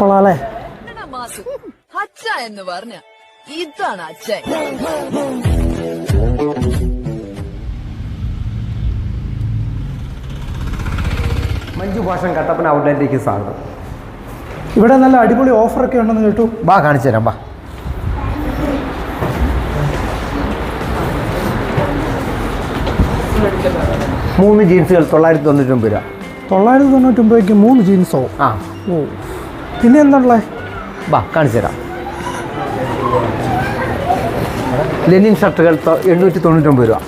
കൊള്ളാല്ലേ? അച്ഛ എന്ന് പറഞ്ഞ ഇതാണ് അച്ഛൻ. മഞ്ജു ഭാഷൻ കട്ടപ്പന ഔട്ട്ലെറ്റിലേക്ക് സ്വാഗതം. ഇവിടെ നല്ല അടിപൊളി ഓഫറൊക്കെ ഉണ്ടെന്ന് കേട്ടു. ബാ കാണിച്ചു തരാം. ബാ. മൂന്ന് ജീൻസുകൾ 999 രൂപ. 999 3 ജീൻസോ? ആ. ഓ, പിന്നെ എന്താണല്ലേ? ബാ കാണിച്ചു തരാം. ലെനിൻ ഷർട്ടുകൾ 899 രൂപ.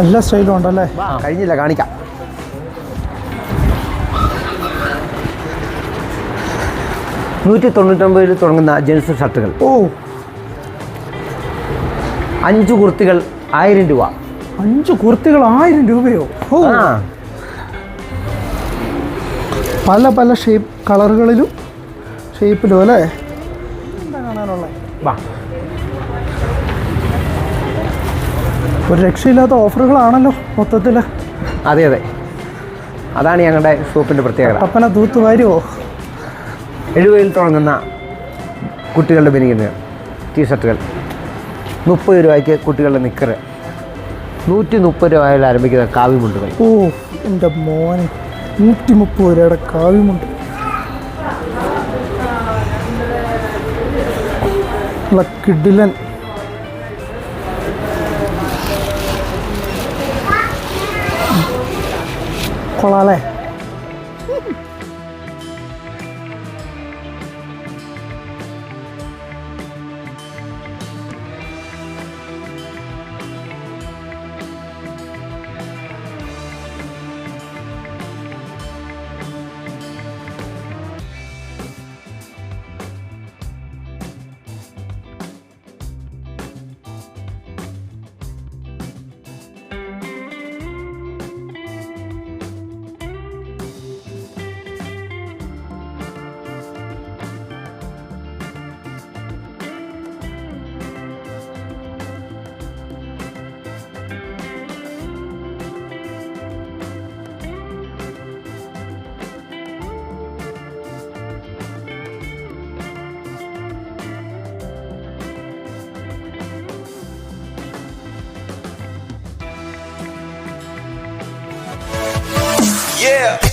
എല്ലാ സ്റ്റൈലും ഉണ്ടല്ലേ? കഴിഞ്ഞില്ല, കാണിക്കാം. $199 തുടങ്ങുന്ന ജെൻസ് ഷർട്ടുകൾ. ഓ, 5 കുർത്തികൾ 1000 രൂപ. 5 കുർത്തികൾ 1000 രൂപയോ? ഓ, പല പല കളറുകളിലും ഷേപ്പിലും അല്ലേ? എന്താ കാണാനുള്ളത്? ബാ. ഒരു രക്ഷയില്ലാത്ത ഓഫറുകളാണല്ലോ മൊത്തത്തിൽ. അതെ അതെ, അതാണ് ഞങ്ങളുടെ ഷോപ്പിൻ്റെ പ്രത്യേകത. കട്ടപ്പന തൂത്തുവാരുമോ? 70 തുടങ്ങുന്ന കുട്ടികളുടെ ബനിയനുകൾ, ടീഷർട്ടുകൾ 30 രൂപയ്ക്ക് കുട്ടികളുടെ നിക്കറ്, 130 രൂപയിൽ ആരംഭിക്കുന്ന കാവിമുണ്ടുകൾ. ഓ എൻ്റെ മോനെ, 130 രൂപയുടെ കാവ്യമുണ്ട്. കിഡിലൻ. കൊള്ളാല്ലേ? Yeah.